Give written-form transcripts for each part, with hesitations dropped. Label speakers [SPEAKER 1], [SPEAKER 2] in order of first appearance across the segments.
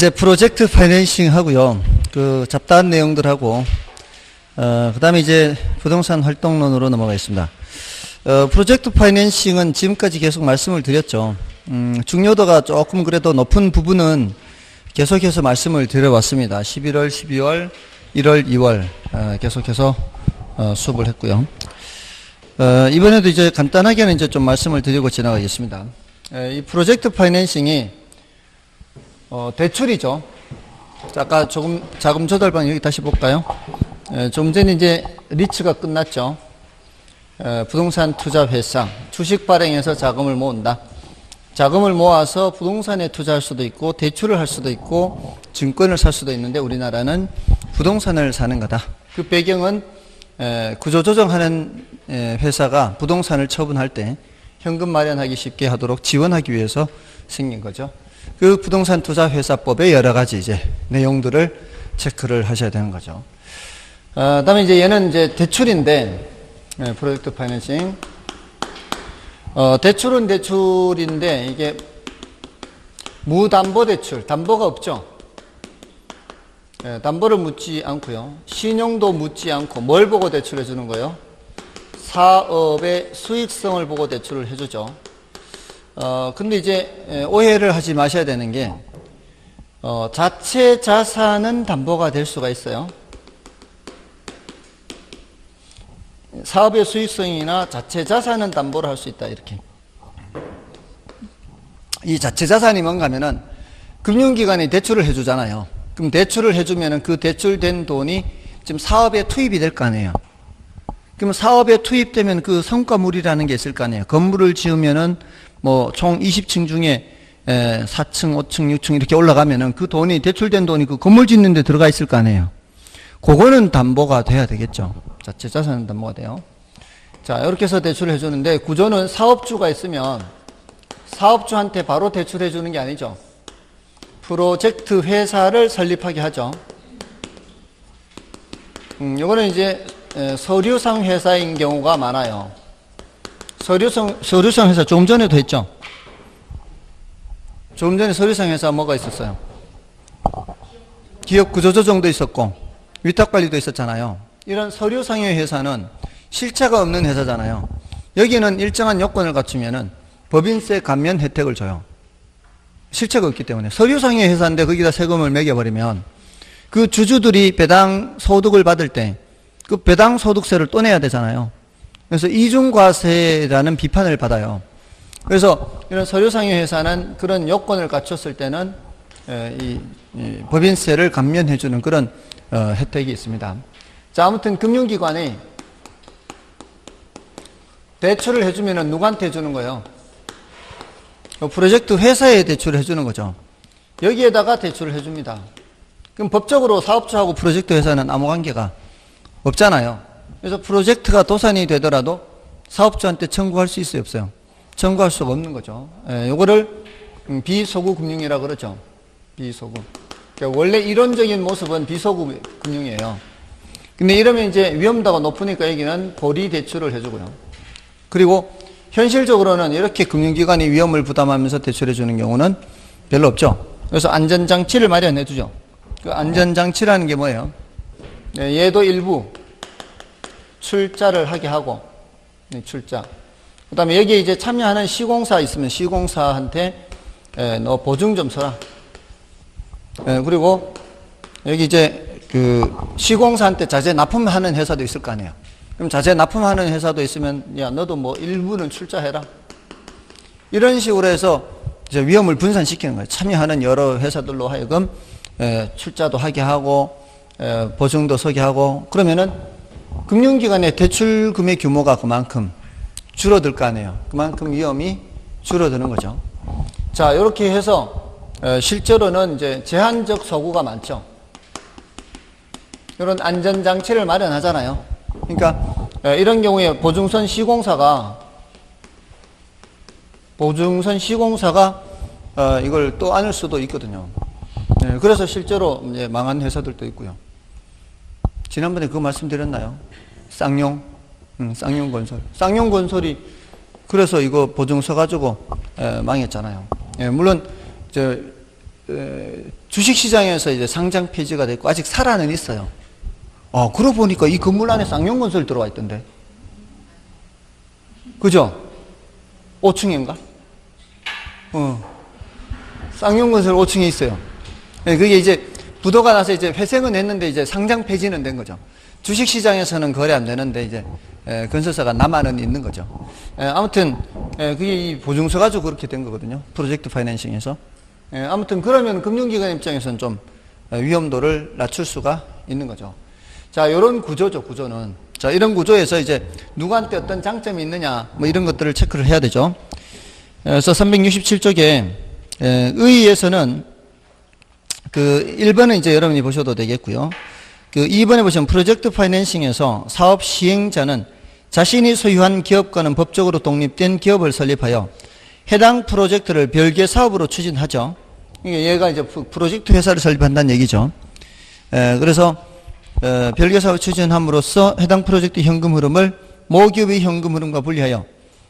[SPEAKER 1] 이제 프로젝트 파이낸싱 하고요. 그 잡다한 내용들하고, 그 다음에 이제 부동산 활동론으로 넘어가겠습니다. 프로젝트 파이낸싱은 지금까지 계속 말씀을 드렸죠. 중요도가 조금 그래도 높은 부분은 계속해서 말씀을 드려왔습니다. 11월, 12월, 1월, 2월, 계속해서 수업을 했고요. 이번에도 이제 간단하게는 이제 좀 말씀을 드리고 지나가겠습니다. 이 프로젝트 파이낸싱이 대출이죠. 자, 아까 조금 자금 조달방 여기 다시 볼까요? 좀 전에 이제 리츠가 끝났죠. 부동산 투자 회사, 주식 발행해서 자금을 모은다. 자금을 모아서 부동산에 투자할 수도 있고 대출을 할 수도 있고 증권을 살 수도 있는데 우리나라는 부동산을 사는 거다. 그 배경은 구조조정하는 회사가 부동산을 처분할 때 현금 마련하기 쉽게 하도록 지원하기 위해서 생긴 거죠. 그 부동산 투자 회사법의 여러 가지 이제 내용들을 체크를 하셔야 되는 거죠. 그다음에 이제 얘는 이제 대출인데, 프로젝트 파이낸싱. 대출은 대출인데 이게 무담보 대출, 담보가 없죠. 담보를 묻지 않고요. 신용도 묻지 않고 뭘 보고 대출해 주는 거예요? 사업의 수익성을 보고 대출을 해주죠. 근데 이제 오해를 하지 마셔야 되는 게 자체 자산은 담보가 될 수가 있어요. 사업의 수익성이나 자체 자산은 담보를 할 수 있다, 이렇게. 이 자체 자산이 뭔가 하면은 금융기관이 대출을 해주잖아요. 그럼 대출을 해주면은 그 대출된 돈이 지금 사업에 투입이 될 거 아니에요. 그럼 사업에 투입되면 그 성과물이라는 게 있을 거 아니에요. 건물을 지으면은 뭐 총 20층 중에 4층, 5층, 6층 이렇게 올라가면은 그 돈이 대출된 돈이 그 건물 짓는 데 들어가 있을 거 아니에요. 그거는 담보가 돼야 되겠죠. 자체 자산은 담보가 돼요. 자, 이렇게 해서 대출을 해주는데 구조는 사업주가 있으면 사업주한테 바로 대출해 주는 게 아니죠. 프로젝트 회사를 설립하게 하죠. 이거는 이제 서류상 회사인 경우가 많아요. 서류상 회사 조금 전에도 했죠. 조금 전에 서류상 회사 뭐가 있었어요? 기업 구조조정도 있었고 위탁관리도 있었잖아요. 이런 서류상의 회사는 실체가 없는 회사잖아요. 여기는 일정한 요건을 갖추면은 법인세 감면 혜택을 줘요. 실체가 없기 때문에. 서류상의 회사인데 거기다 세금을 매겨버리면 그 주주들이 배당 소득을 받을 때 그 배당 소득세를 또 내야 되잖아요. 그래서 이중과세라는 비판을 받아요. 그래서 이런 서류상의 회사는 그런 요건을 갖췄을 때는 이 법인세를 감면해주는 그런 혜택이 있습니다. 자, 아무튼 금융기관이 대출을 해주면은 누구한테 해주는 거예요? 프로젝트 회사에 대출을 해주는 거죠. 여기에다가 대출을 해줍니다. 그럼 법적으로 사업주하고 프로젝트 회사는 아무 관계가 없잖아요. 그래서 프로젝트가 도산이 되더라도 사업주한테 청구할 수 있어요, 없어요? 청구할 수가 없는 거죠. 요거를 비소구 금융이라고 그러죠. 비소구. 그러니까 원래 이론적인 모습은 비소구 금융이에요. 근데 이러면 이제 위험도가 높으니까 여기는 고리 대출을 해주고요. 그리고 현실적으로는 이렇게 금융기관이 위험을 부담하면서 대출해 주는 경우는 별로 없죠. 그래서 안전장치를 마련해 주죠. 그 안전장치라는 게 뭐예요? 얘도 일부 출자를 하게 하고, 출자. 그 다음에 여기에 이제 참여하는 시공사 있으면 시공사한테 너 보증 좀 서라. 그리고 여기 이제 그 시공사한테 자재 납품하는 회사도 있을 거 아니에요. 그럼 자재 납품하는 회사도 있으면 야, 너도 뭐 일부는 출자해라. 이런 식으로 해서 이제 위험을 분산시키는 거예요. 참여하는 여러 회사들로 하여금 출자도 하게 하고 보증도 서게 하고, 그러면은 금융기관의 대출금의 규모가 그만큼 줄어들 거 아니에요. 그만큼 위험이 줄어드는 거죠. 자, 이렇게 해서 실제로는 이제 제한적 소구가 많죠. 이런 안전장치를 마련하잖아요. 그러니까 이런 경우에 보증선 시공사가 이걸 또 안을 수도 있거든요. 그래서 실제로 이제 망한 회사들도 있고요. 지난번에 그거 말씀드렸나요? 쌍용건설. 쌍용건설이 그래서 이거 보증 서가지고 망했잖아요. 물론 주식시장에서 이제 상장 폐지가 됐고 아직 살아는 있어요. 그러고 보니까 이 건물 안에 쌍용건설 들어와 있던데. 그죠? 5층인가? 쌍용건설 5층에 있어요. 그게 이제 부도가 나서 이제 회생은 했는데 이제 상장 폐지는 된 거죠. 주식시장에서는 거래 안 되는데 이제 건설사가 남아는 있는 거죠. 아무튼 그게 이 보증서 가지고 그렇게 된 거거든요. 프로젝트 파이낸싱에서. 아무튼 그러면 금융기관 입장에서는 좀 위험도를 낮출 수가 있는 거죠. 자, 이런 구조죠, 구조는. 자, 이런 구조에서 이제 누구한테 어떤 장점이 있느냐, 뭐 이런 것들을 체크를 해야 되죠. 그래서 367쪽에 의의에서는 그 1번은 이제 여러분이 보셔도 되겠고요. 그 2번에 보시면 프로젝트 파이낸싱에서 사업 시행자는 자신이 소유한 기업과는 법적으로 독립된 기업을 설립하여 해당 프로젝트를 별개 사업으로 추진하죠. 얘가 이제 프로젝트 회사를 설립한다는 얘기죠. 그래서 별개 사업을 추진함으로써 해당 프로젝트 현금 흐름을 모기업의 현금 흐름과 분리하여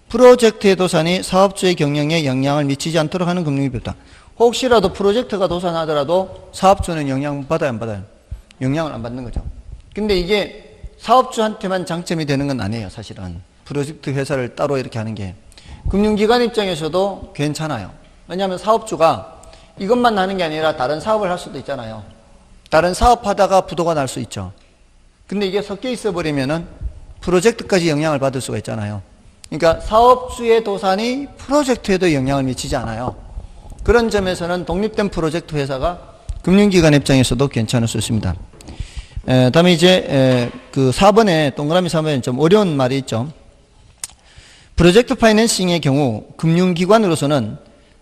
[SPEAKER 1] 프로젝트의 도산이 사업주의 경영에 영향을 미치지 않도록 하는 금융기업이다. 혹시라도 프로젝트가 도산하더라도 사업주는 영향 받아요, 안 받아요? 영향을 안 받는 거죠. 근데 이게 사업주한테만 장점이 되는 건 아니에요, 사실은. 프로젝트 회사를 따로 이렇게 하는 게. 금융기관 입장에서도 괜찮아요. 왜냐하면 사업주가 이것만 하는 게 아니라 다른 사업을 할 수도 있잖아요. 다른 사업 하다가 부도가 날 수 있죠. 근데 이게 섞여 있어 버리면은 프로젝트까지 영향을 받을 수가 있잖아요. 그러니까 사업주의 도산이 프로젝트에도 영향을 미치지 않아요. 그런 점에서는 독립된 프로젝트 회사가 금융기관 입장에서도 괜찮을 수 있습니다. 다음에 이제 그 4번에 동그라미 4번에 좀 어려운 말이 있죠. 프로젝트 파이낸싱의 경우 금융기관으로서는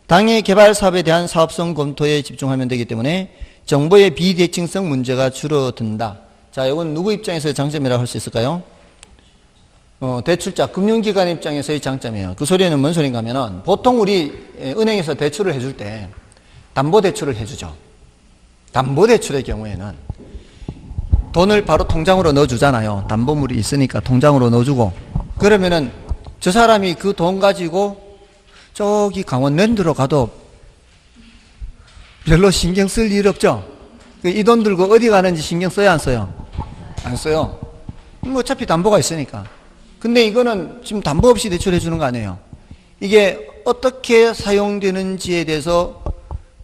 [SPEAKER 1] 당해 개발 사업에 대한 사업성 검토에 집중하면 되기 때문에 정보의 비대칭성 문제가 줄어든다. 자, 이건 누구 입장에서의 장점이라고 할 수 있을까요? 대출자, 금융기관 입장에서의 장점이에요. 그 소리는 뭔 소린가 하면은 보통 우리 은행에서 대출을 해줄 때 담보대출을 해주죠. 담보대출의 경우에는 돈을 바로 통장으로 넣어주잖아요. 담보물이 있으니까 통장으로 넣어주고 그러면은 저 사람이 그 돈 가지고 저기 강원랜드로 가도 별로 신경 쓸 일 없죠. 이 돈 들고 어디 가는지 신경 써야 안 써요? 안 써요. 뭐 어차피 담보가 있으니까. 근데 이거는 지금 담보 없이 대출해 주는 거 아니에요. 이게 어떻게 사용되는지에 대해서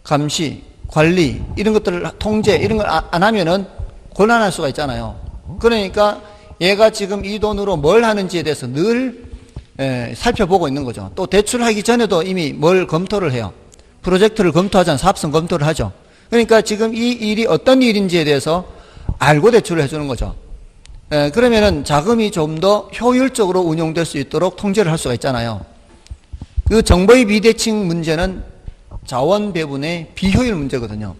[SPEAKER 1] 감시, 관리 이런 것들을 통제 이런 걸 안 하면은 곤란할 수가 있잖아요. 그러니까 얘가 지금 이 돈으로 뭘 하는지에 대해서 늘 살펴보고 있는 거죠. 또 대출하기 전에도 이미 뭘 검토를 해요. 프로젝트를 검토하잖아요. 사업성 검토를 하죠. 그러니까 지금 이 일이 어떤 일인지에 대해서 알고 대출을 해주는 거죠. 그러면은 자금이 좀 더 효율적으로 운용될 수 있도록 통제를 할 수가 있잖아요. 그 정보의 비대칭 문제는 자원 배분의 비효율 문제거든요.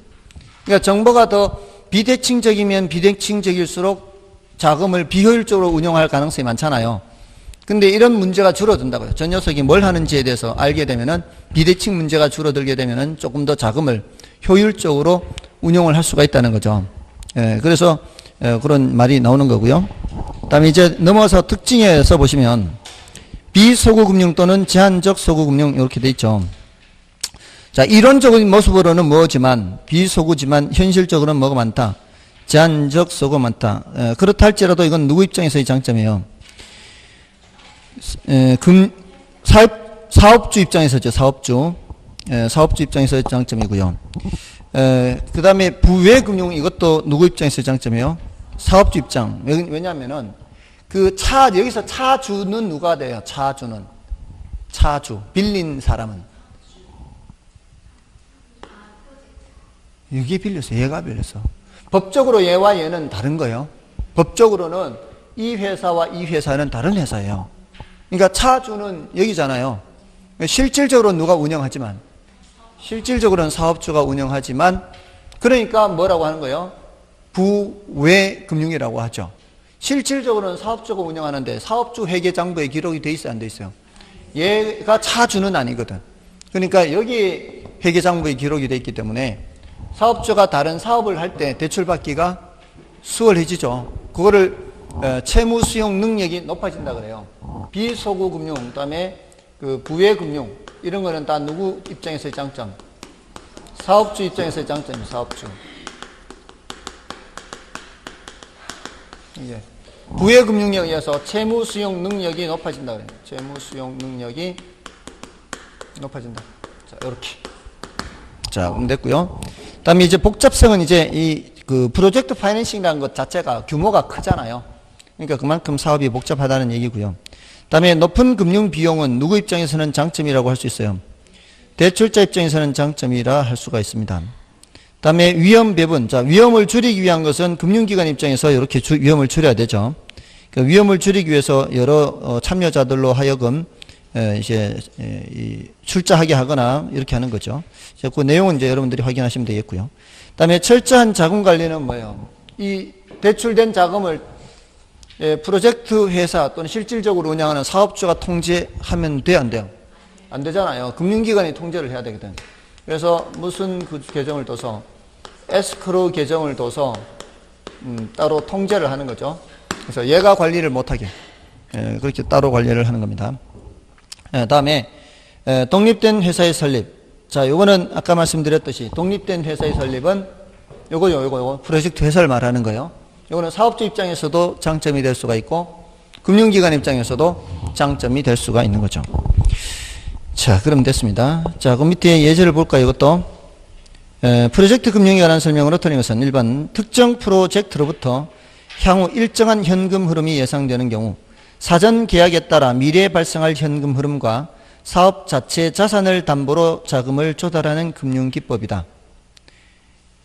[SPEAKER 1] 그러니까 정보가 더 비대칭적이면 비대칭적일수록 자금을 비효율적으로 운용할 가능성이 많잖아요. 근데 이런 문제가 줄어든다고요. 저 녀석이 뭘 하는지에 대해서 알게 되면은 비대칭 문제가 줄어들게 되면은 조금 더 자금을 효율적으로 운용을 할 수가 있다는 거죠. 그래서 그런 말이 나오는 거고요. 그다음에 이제 넘어서 특징에서 보시면 비소구금융 또는 제한적 소구금융 이렇게 돼 있죠. 자, 이론적인 모습으로는 뭐지만 비소구지만 현실적으로는 뭐가 많다. 제한적 소구가 많다. 그렇다 할지라도 이건 누구 입장에서의 장점이에요. 사업주 입장에서죠. 사업주 입장에서의 장점이고요. 그 다음에 부외금융 이것도 누구 입장에서의 장점이에요? 사업주 입장. 왜냐하면은 여기서 차주는 누가 돼요? 차주. 빌린 사람은. 이게 빌렸어. 얘가 빌렸어. 법적으로 얘와 얘는 다른 거예요. 법적으로는 이 회사와 이 회사는 다른 회사예요. 그러니까 차주는 여기잖아요. 실질적으로는 누가 운영하지만, 실질적으로는 사업주가 운영하지만, 그러니까 뭐라고 하는 거예요? 부외금융이라고 하죠. 실질적으로는 사업주가 운영하는데 사업주 회계장부에 기록이 돼 있어요, 안 돼 있어요? 얘가 차주는 아니거든. 그러니까 여기 회계장부에 기록이 돼 있기 때문에 사업주가 다른 사업을 할 때 대출받기가 수월해지죠. 그거를 채무 수용 능력이 높아진다 그래요. 비소구금융, 그다음에 그 부외금융 이런 거는 다 누구 입장에서의 장점? 사업주 입장에서의 장점이 사업주. 이게 부의 금융력에 의해서 채무 수용 능력이 높아진다 그래요. 채무 수용 능력이 높아진다. 자, 이렇게. 자, 그럼 됐고요. 그다음에 이제 복잡성은 이제 그 프로젝트 파이낸싱이라는 것 자체가 규모가 크잖아요. 그러니까 그만큼 사업이 복잡하다는 얘기고요. 그다음에 높은 금융 비용은 누구 입장에서는 장점이라고 할 수 있어요. 대출자 입장에서는 장점이라 할 수가 있습니다. 그다음에 위험 배분. 자, 위험을 줄이기 위한 것은 금융기관 입장에서 이렇게 위험을 줄여야 되죠. 그 위험을 줄이기 위해서 여러 참여자들로 하여금 이제 출자하게 하거나 이렇게 하는 거죠. 그 내용은 이제 여러분들이 확인하시면 되겠고요. 그다음에 철저한 자금 관리는 뭐예요? 이 대출된 자금을 프로젝트 회사 또는 실질적으로 운영하는 사업주가 통제하면 돼요, 안 돼요? 안 되잖아요. 금융기관이 통제를 해야 되거든. 그래서 무슨 그 계정을 둬서 에스크로 계정을 둬서 따로 통제를 하는 거죠. 그래서 얘가 관리를 못하게 그렇게 따로 관리를 하는 겁니다. 다음에 독립된 회사의 설립. 자, 요거는 아까 말씀드렸듯이 독립된 회사의 설립은 요거 프로젝트 회사를 말하는 거예요. 요거는 사업주 입장에서도 장점이 될 수가 있고 금융기관 입장에서도 장점이 될 수가 있는 거죠. 자, 그럼 됐습니다. 자, 그 밑에 예제를 볼까요? 이것도 프로젝트 금융에 관한 설명으로 틀린 것은 1번 특정 프로젝트로부터 향후 일정한 현금 흐름이 예상되는 경우 사전 계약에 따라 미래에 발생할 현금 흐름과 사업 자체 자산을 담보로 자금을 조달하는 금융기법이다.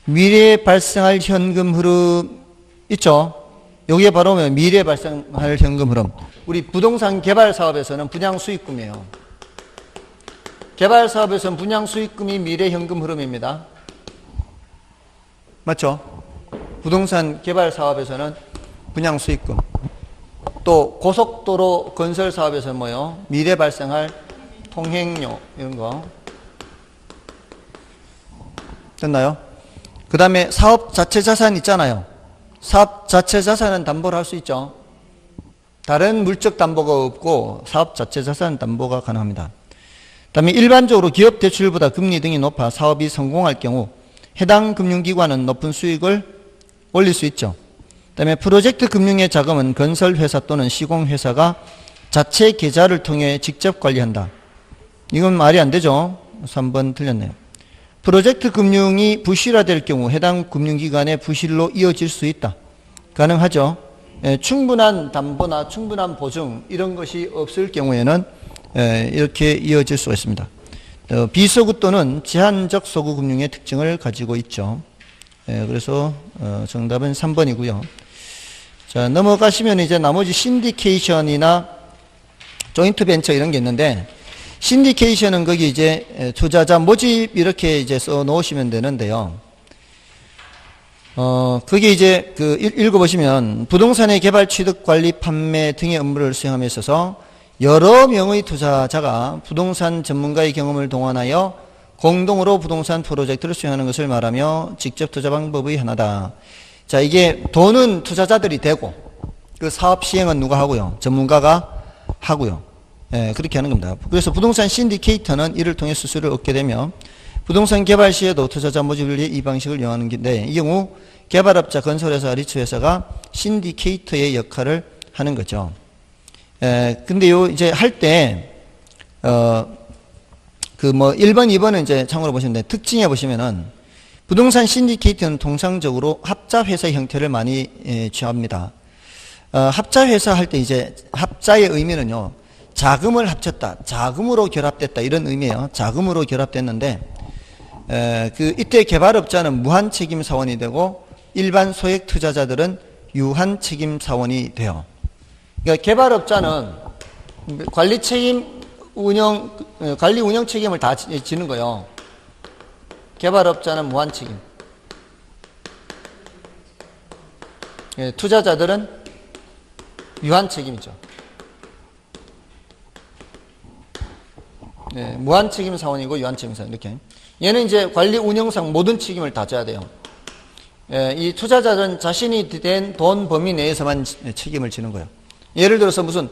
[SPEAKER 1] 미래에 발생할 현금 흐름 있죠? 여기에 바로 미래에 발생할 현금 흐름. 우리 부동산 개발 사업에서는 분양 수익금이에요. 개발 사업에서는 분양 수익금이 미래 현금 흐름입니다. 맞죠? 부동산 개발 사업에서는 분양 수익금. 또 고속도로 건설 사업에서는 뭐요? 미래 발생할 통행료 이런 거. 됐나요? 그 다음에 사업 자체 자산 있잖아요. 사업 자체 자산은 담보를 할 수 있죠. 다른 물적 담보가 없고 사업 자체 자산 담보가 가능합니다. 그 다음에 일반적으로 기업 대출보다 금리 등이 높아 사업이 성공할 경우 해당 금융기관은 높은 수익을 올릴 수 있죠. 그 다음에 프로젝트 금융의 자금은 건설회사 또는 시공회사가 자체 계좌를 통해 직접 관리한다. 이건 말이 안 되죠. 3번 틀렸네요. 프로젝트 금융이 부실화될 경우 해당 금융기관의 부실로 이어질 수 있다. 가능하죠. 충분한 담보나 충분한 보증 이런 것이 없을 경우에는 이렇게 이어질 수가 있습니다. 비소구 또는 제한적 소구 금융의 특징을 가지고 있죠. 그래서 정답은 3번이고요. 자, 넘어가시면 이제 나머지 신디케이션이나 조인트 벤처 이런 게 있는데 신디케이션은 거기 이제 투자자 모집 이렇게 이제 써 놓으시면 되는데요. 그게 이제 읽어보시면 부동산의 개발, 취득, 관리, 판매 등의 업무를 수행함에 있어서 여러 명의 투자자가 부동산 전문가의 경험을 동원하여 공동으로 부동산 프로젝트를 수행하는 것을 말하며 직접 투자 방법의 하나다. 자, 이게 돈은 투자자들이 되고 그 사업 시행은 누가 하고요? 전문가가 하고요. 그렇게 하는 겁니다. 그래서 부동산 신디케이터는 이를 통해 수수료를 얻게 되며 부동산 개발 시에도 투자자 모집을 위해 이 방식을 이용하는 건데 이 경우 개발업자, 건설회사, 리츠회사가 신디케이터의 역할을 하는 거죠. 근데 이제 할 때, 1번, 2번은 이제 참고로 보시면 돼. 특징에 보시면은, 부동산 신디케이트는 통상적으로 합자회사 형태를 많이 취합니다. 합자회사 할 때 이제, 합자의 의미는요, 자금을 합쳤다, 자금으로 결합됐다, 이런 의미예요. 자금으로 결합됐는데, 이때 개발업자는 무한 책임 사원이 되고, 일반 소액 투자자들은 유한 책임 사원이 돼요. 그러니까 개발업자는 관리 운영 책임을 다 지는 거예요. 개발업자는 무한 책임. 투자자들은 유한 책임이죠. 무한 책임 사원이고 유한 책임 사원 이렇게. 얘는 이제 관리 운영상 모든 책임을 다 져야 돼요. 이 투자자들은 자신이 된 돈 범위 내에서만 책임을 지는 거예요. 예를 들어서 무슨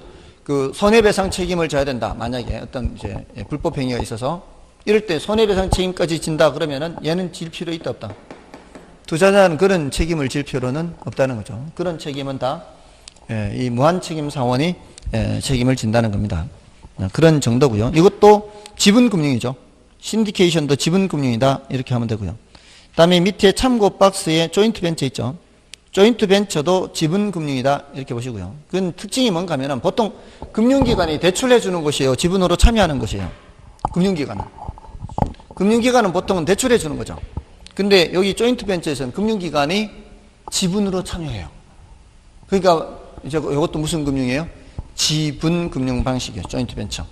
[SPEAKER 1] 손해배상 책임을 져야 된다. 만약에 어떤 이제 불법 행위가 있어서 이럴 때 손해배상 책임까지 진다 그러면은 얘는 질 필요 있다 없다? 투자자는 그런 책임을 질 필요는 없다는 거죠. 그런 책임은 다 이 무한책임사원이 책임을 진다는 겁니다. 그런 정도고요. 이것도 지분금융이죠. 신디케이션도 지분금융이다 이렇게 하면 되고요. 그 다음에 밑에 참고 박스에 조인트 벤처 있죠. 조인트 벤처도 지분금융이다 이렇게 보시고요. 그건 특징이 뭔가 하면은 보통 금융기관이 대출해 주는 것이에요, 지분으로 참여하는 것이에요. 금융기관은 보통은 대출해 주는 거죠. 근데 여기 조인트 벤처에서는 금융기관이 지분으로 참여해요. 그러니까 이제 이것도 무슨 금융이에요? 지분금융 방식이에요. 조인트 벤처.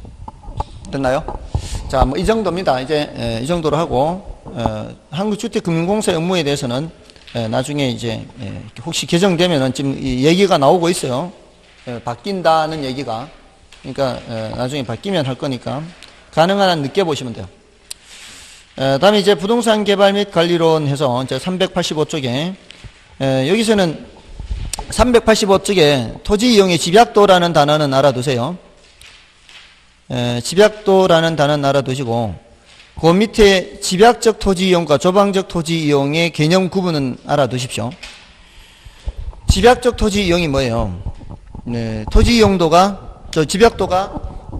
[SPEAKER 1] 됐나요? 자, 뭐 이 정도입니다. 이제 이 정도로 하고 한국주택금융공사 업무에 대해서는 나중에 이제 혹시 개정되면은 지금 이 얘기가 나오고 있어요. 바뀐다는 얘기가. 그러니까 나중에 바뀌면 할 거니까 가능한 한 늦게 보시면 돼요. 다음에 이제 부동산 개발 및 관리론 해서 이제 385쪽에 여기서는 385쪽에 토지 이용의 집약도라는 단어는 알아두세요. 집약도라는 단어는 알아두시고 그 밑에 집약적 토지 이용과 조방적 토지 이용의 개념 구분은 알아두십시오. 집약적 토지 이용이 뭐예요? 토지 이용도가 집약도가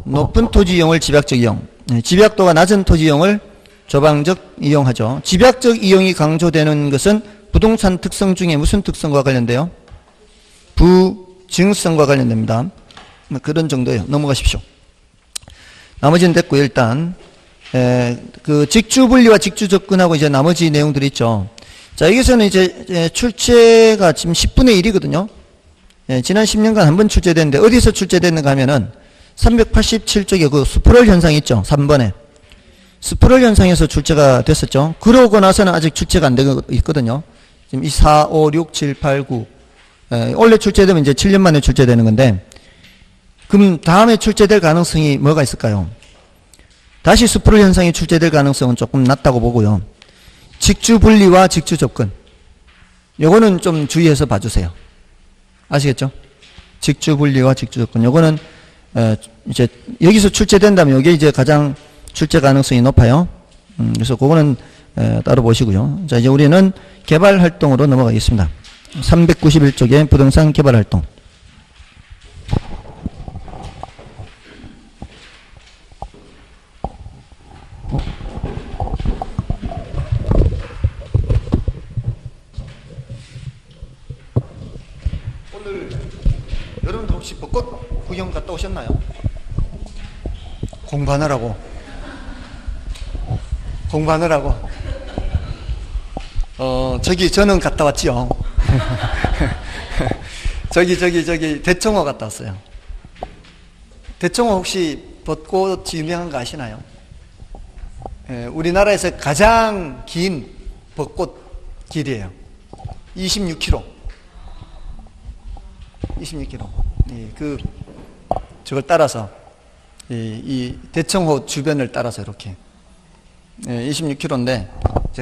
[SPEAKER 1] 높은 토지 이용을 집약적 이용, 집약도가 낮은 토지 이용을 조방적 이용하죠. 집약적 이용이 강조되는 것은 부동산 특성 중에 무슨 특성과 관련돼요? 부증성과 관련됩니다. 그런 정도예요. 넘어가십시오. 나머지는 됐고요. 일단 그 직주 분리와 직주 접근하고 이제 나머지 내용들이 있죠. 자, 여기서는 이제 출제가 지금 10분의 1이거든요. 지난 10년간 한 번 출제됐는데 어디서 출제됐는가 하면은 387쪽에 그 스프롤 현상 있죠. 3번에. 스프롤 현상에서 출제가 됐었죠. 그러고 나서는 아직 출제가 안 되고 있거든요. 지금 2, 4, 5, 6, 7, 8, 9. 원래 출제되면 이제 7년 만에 출제되는 건데, 그럼 다음에 출제될 가능성이 뭐가 있을까요? 다시 스프롤 현상이 출제될 가능성은 조금 낮다고 보고요. 직주 분리와 직주 접근. 요거는 좀 주의해서 봐주세요. 아시겠죠? 직주 분리와 직주 접근. 요거는 이제 여기서 출제된다면 여기 이제 가장 출제 가능성이 높아요. 그래서 그거는 따로 보시고요. 자, 이제 우리는 개발 활동으로 넘어가겠습니다. 391쪽에 부동산 개발 활동. 오늘 여러분들 혹시 벚꽃 구경 갔다 오셨나요? 공부하느라고. 저기 저는 갔다 왔지요. 저기 대청호 갔다 왔어요. 대청호 혹시 벚꽃이 유명한 거 아시나요? 우리나라에서 가장 긴 벚꽃 길이에요. 26km. 26km. 저걸 따라서 이 대청호 주변을 따라서 이렇게 26km인데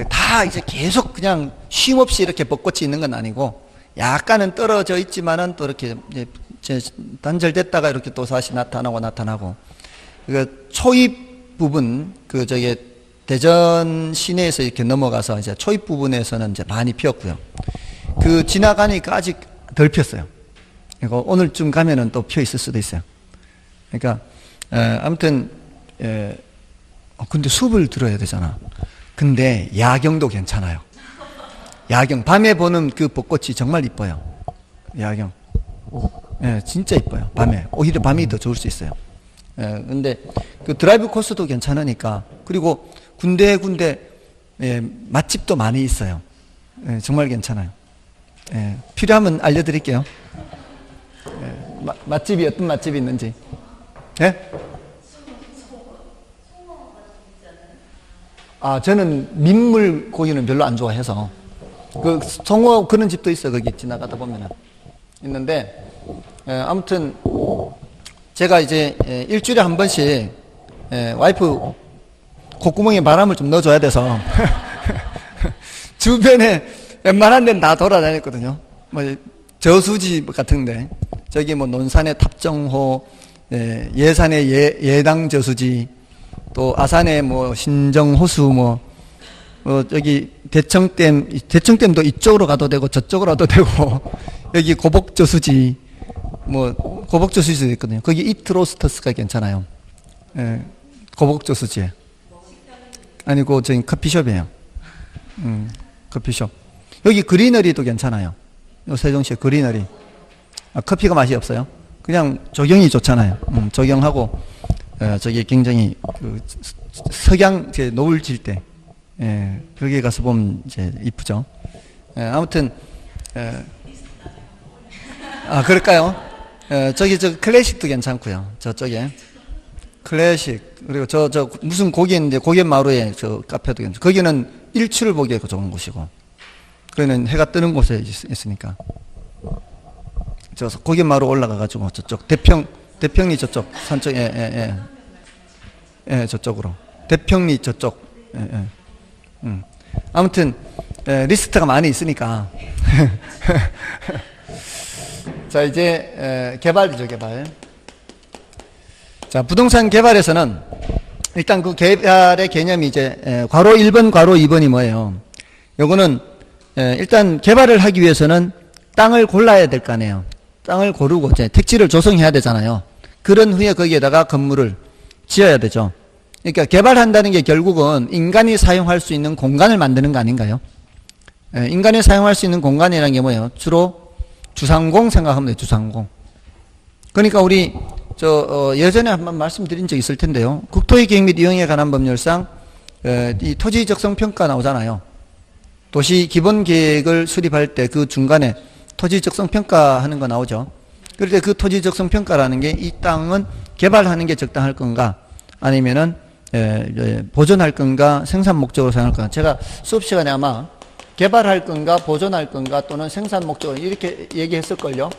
[SPEAKER 1] 다 이제 계속 그냥 쉼 없이 이렇게 벚꽃이 있는 건 아니고 약간은 떨어져 있지만은 또 이렇게 이제 단절됐다가 이렇게 또 다시 나타나고 그 초입 부분 대전 시내에서 이렇게 넘어가서 이제 초입 부분에서는 이제 많이 피었고요. 그 지나가니까 아직 덜 피었어요. 그리고 오늘쯤 가면은 또 피어 있을 수도 있어요. 그러니까 아무튼 근데 숲을 들어야 되잖아. 근데 야경도 괜찮아요. 야경 밤에 보는 그 벚꽃이 정말 이뻐요. 야경. 진짜 이뻐요. 밤에 오히려 밤이 더 좋을 수 있어요. 근데 그 드라이브 코스도 괜찮으니까 그리고 군데군데 맛집도 많이 있어요. 정말 괜찮아요. 필요하면 알려드릴게요. 맛집이 어떤 맛집이 있는지. 저는 민물 고기는 별로 안 좋아해서 그 송어 그런 집도 있어. 거기 지나가다 보면은 있는데 아무튼 제가 이제 일주일에 한 번씩 와이프 콧구멍에 바람을 좀 넣어줘야 돼서 주변에 웬만한 데는 다 돌아다녔거든요. 뭐 저수지 같은데 저기 뭐 논산의 탑정호, 예산의 예당 저수지, 또 아산에 뭐 신정호수 여기 대청댐도 이쪽으로 가도 되고 저쪽으로 가도 되고 여기 고복저수지 고복저수지도 있거든요. 거기 이트로스터스가 괜찮아요. 예, 고복저수지에. 아니고 저기 커피숍이에요. 커피숍. 여기 그리너리도 괜찮아요. 요 세종시에 그리너리. 커피가 맛이 없어요. 그냥 조경이 좋잖아요. 조경하고 저기 굉장히 그 석양 이제 노을 질 때 거기에 가서 보면 이제 이쁘죠. 아무튼 그럴까요? 저기 저 클래식도 괜찮고요. 저쪽에 클래식 그리고 저 무슨 고개인데 고갯마루에 저 카페도 괜찮고 거기는 일출을 보기에 좋은 곳이고 거기는 해가 뜨는 곳에 있으니까 저 고갯마루 올라가가지고 저쪽 대평리 저쪽 산쪽 저쪽으로 대평리 저쪽 아무튼 리스트가 많이 있으니까 자 이제 개발이죠. 개발. 자 부동산 개발에서는 일단 그 개발의 개념이 이제 괄호 1번 괄호 2번이 뭐예요? 요거는 일단 개발을 하기 위해서는 땅을 골라야 될 거 아니에요. 땅을 고르고 이제 택지를 조성해야 되잖아요. 그런 후에 거기에다가 건물을 지어야 되죠. 그러니까 개발한다는 게 결국은 인간이 사용할 수 있는 공간을 만드는 거 아닌가요? 인간이 사용할 수 있는 공간이라는 게 뭐예요? 주로 주상공 생각하면 돼요. 주상공. 그러니까 우리 예전에 한번 말씀드린 적 있을 텐데요. 국토의 계획 및 이용에 관한 법률상 이 토지 적성 평가 나오잖아요. 도시 기본 계획을 수립할 때 그 중간에 토지 적성 평가하는 거 나오죠. 그럴 때 그 토지 적성 평가라는 게 이 땅은 개발하는 게 적당할 건가 아니면은 보존할 건가 생산 목적으로 사용할 건가. 제가 수업 시간에 아마 개발할 건가 보존할 건가 또는 생산 목적으로 이렇게 얘기했을걸요.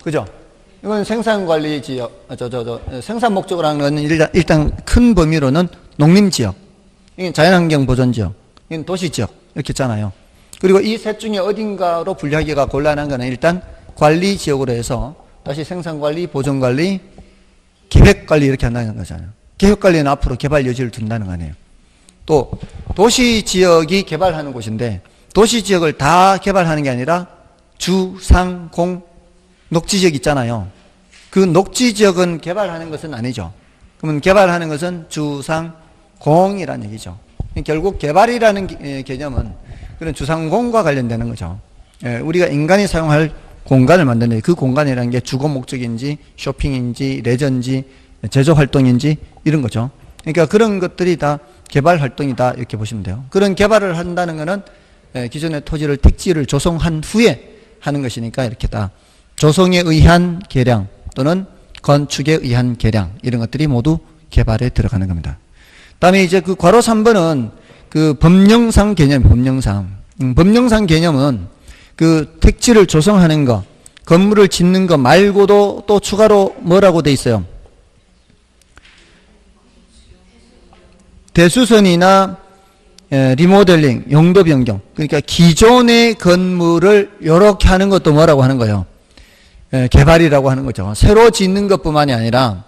[SPEAKER 1] 그죠? 이건 생산관리지역, 생산 목적으로 하는 건 일단 큰 범위로는 농림지역, 이건 자연환경 보존지역, 이건 도시지역 이렇게 있잖아요. 그리고 이 셋 중에 어딘가로 분류하기가 곤란한 거는 일단 관리지역으로 해서 다시 생산관리, 보존관리, 계획관리 이렇게 한다는 거잖아요. 계획관리는 앞으로 개발 여지를 둔다는 거 아니에요. 또 도시지역이 개발하는 곳인데 도시지역을 다 개발하는 게 아니라 주, 상, 공, 녹지지역 있잖아요. 그 녹지지역은 개발하는 것은 아니죠. 그러면 개발하는 것은 주, 상, 공이라는 얘기죠. 결국 개발이라는 개념은 그런 주상공과 관련되는 거죠. 우리가 인간이 사용할 공간을 만드는 그 공간이라는 게 주거 목적인지 쇼핑인지 레저인지 제조활동인지 이런 거죠. 그러니까 그런 것들이 다 개발활동이다 이렇게 보시면 돼요. 그런 개발을 한다는 것은 기존의 토지를 택지를 조성한 후에 하는 것이니까 이렇게 다 조성에 의한 개량 또는 건축에 의한 개량 이런 것들이 모두 개발에 들어가는 겁니다. 다음에 이제 그 괄호 3번은 그 법령상 개념, 법령상 개념은 그 택지를 조성하는 거, 건물을 짓는 거 말고도 또 추가로 뭐라고 돼 있어요? 대수선이나 리모델링, 용도 변경. 그러니까 기존의 건물을 이렇게 하는 것도 뭐라고 하는 거예요? 개발이라고 하는 거죠. 새로 짓는 것뿐만이 아니라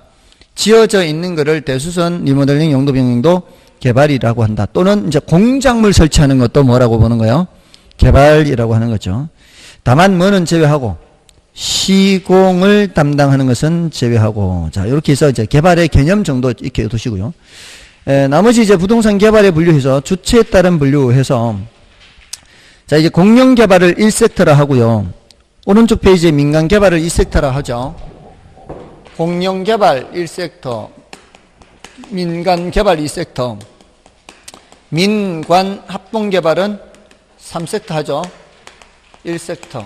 [SPEAKER 1] 지어져 있는 것을 대수선, 리모델링, 용도 변경도 개발이라고 한다. 또는 이제 공작물 설치하는 것도 뭐라고 보는 거예요? 개발이라고 하는 거죠. 다만 뭐는 제외하고 시공을 담당하는 것은 제외하고 자 이렇게 해서 이제 개발의 개념 정도 이렇게 두시고요. 나머지 이제 부동산 개발에 분류해서 주체에 따른 분류해서 자 이제 공영 개발을 1섹터라 하고요. 오른쪽 페이지에 민간 개발을 2섹터라 하죠. 공영 개발 1섹터, 민간 개발 2섹터, 민관 합동 개발은 3섹터 하죠. 1섹터,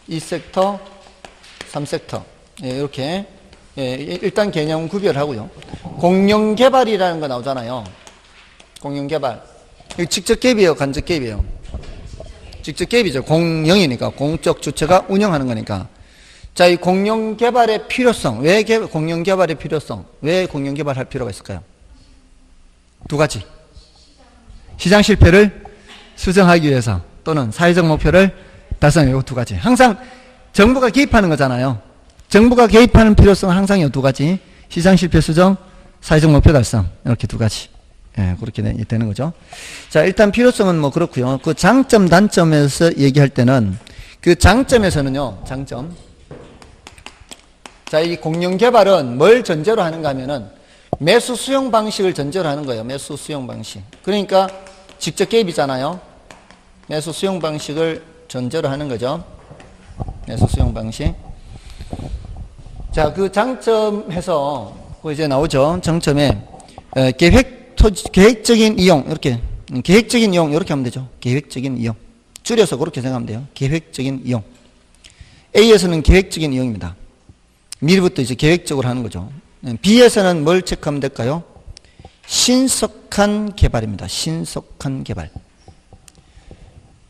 [SPEAKER 1] 2섹터, 3섹터. 이렇게 일단 개념 구별하고요. 공영 개발이라는 거 나오잖아요. 공영 개발. 이거 직접 개입이에요, 간접 개입이에요? 직접 개입이죠. 공영이니까 공적 주체가 운영하는 거니까. 자, 이 공영 개발의 필요성. 왜 공영 개발의 필요성? 왜 공영 개발할 필요가 있을까요? 두 가지. 시장 실패를 수정하기 위해서 또는 사회적 목표를 달성하기 위해서 두 가지. 항상 정부가 개입하는 거잖아요. 정부가 개입하는 필요성은 항상 이 두 가지. 시장 실패 수정, 사회적 목표 달성. 이렇게 두 가지. 예, 그렇게 되는 거죠. 자, 일단 필요성은 뭐 그렇고요. 그 장점, 단점에서 얘기할 때는 그 장점에서는요, 장점. 자, 이 공룡 개발은 뭘 전제로 하는가 하면은 매수 수용 방식을 전제로 하는 거예요. 매수 수용 방식. 그러니까 직접 개입이잖아요. 매수 수용 방식을 전제로 하는 거죠. 매수 수용 방식. 자, 그 장점에서 그 이제 나오죠. 장점에 계획적인 이용 이렇게 계획적인 이용 이렇게 하면 되죠. 계획적인 이용. 줄여서 그렇게 생각하면 돼요. 계획적인 이용. A에서는 계획적인 이용입니다. 미리부터 이제 계획적으로 하는 거죠. B에서는 뭘 체크하면 될까요? 신속한 개발입니다. 신속한 개발.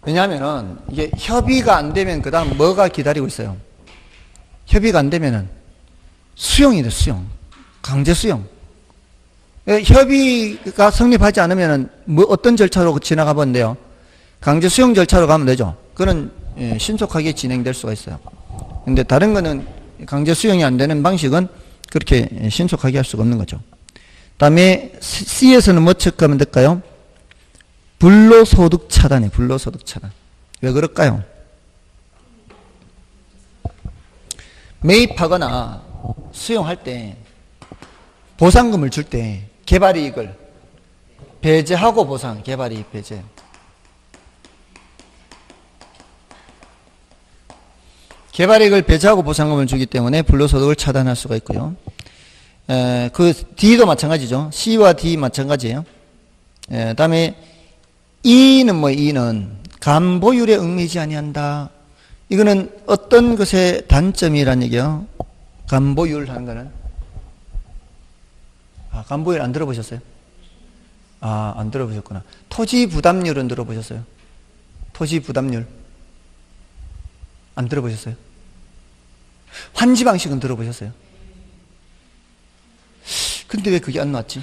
[SPEAKER 1] 왜냐하면은 이게 협의가 안 되면 그 다음 뭐가 기다리고 있어요? 협의가 안 되면은 수용이 돼, 수용. 강제 수용. 협의가 성립하지 않으면은 뭐 어떤 절차로 지나가 보는데요? 강제 수용 절차로 가면 되죠. 그는 신속하게 진행될 수가 있어요. 근데 다른 거는 강제 수용이 안 되는 방식은 그렇게 신속하게 할 수가 없는 거죠. 다음에 C에서는 뭐 체크하면 될까요? 불로소득 차단이에요. 불로소득 차단. 왜 그럴까요? 매입하거나 수용할 때 보상금을 줄 때 개발이익을 배제하고 보상, 개발이익 배제. 개발이익을 배제하고 보상금을 주기 때문에 불로소득을 차단할 수가 있고요. 그 D도 마찬가지죠. C와 D 마찬가지예요. 다음에 E는 뭐 E는 간보율에 얽매이지 아니한다. 이거는 어떤 것의 단점이란 얘기예요. 간보율 하는 거는 간보율 안 들어보셨어요? 안 들어보셨구나. 토지 부담률은 들어보셨어요? 토지 부담률 안 들어보셨어요? 환지 방식은 들어보셨어요? 근데 왜 그게 안 나왔지?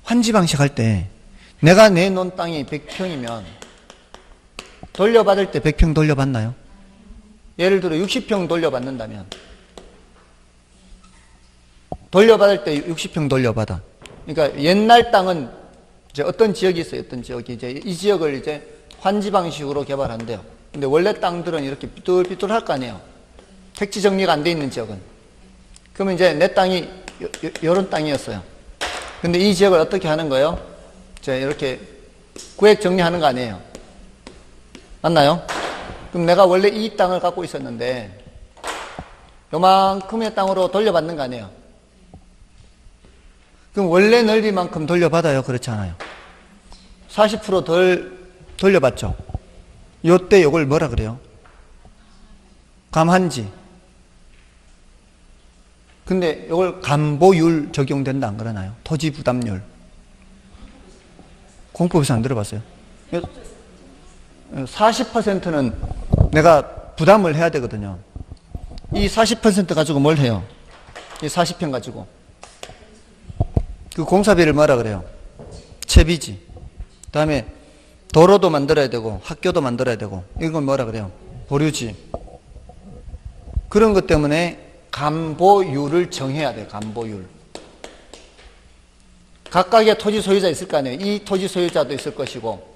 [SPEAKER 1] 환지 방식 할 때 내가 내놓은 땅이 100평이면 돌려받을 때 100평 돌려받나요? 예를 들어 60평 돌려받는다면 돌려받을 때 60평 돌려받아. 그러니까 옛날 땅은 이제 어떤 지역이 있어요. 어떤 지역이 이제 이 지역을 이제 환지 방식으로 개발한대요. 근데 원래 땅들은 이렇게 삐뚤삐뚤할 거 아니에요. 택지 정리가 안 돼 있는 지역은. 그러면 이제 내 땅이 요런 땅이었어요. 근데 이 지역을 어떻게 하는 거예요? 자, 이렇게 구획 정리하는 거 아니에요. 맞나요? 그럼 내가 원래 이 땅을 갖고 있었는데 요만큼의 땅으로 돌려받는 거 아니에요. 그럼 원래 넓이만큼 돌려받아요? 그렇지 않아요. 40% 돌려받죠. 요때 요걸 뭐라 그래요? 감한지. 근데 요걸 감보율 적용된다 안 그러나요? 토지 부담률. 공법에서 안 들어봤어요? 40%는 내가 부담을 해야 되거든요. 이 40% 가지고 뭘 해요? 이 40평 가지고. 그 공사비를 뭐라 그래요? 채비지. 그 다음에 도로도 만들어야 되고 학교도 만들어야 되고 이건 뭐라 그래요? 보류지. 그런 것 때문에 감보율을 정해야 돼요. 감보율. 각각의 토지 소유자 있을 거 아니에요. 이 토지 소유자도 있을 것이고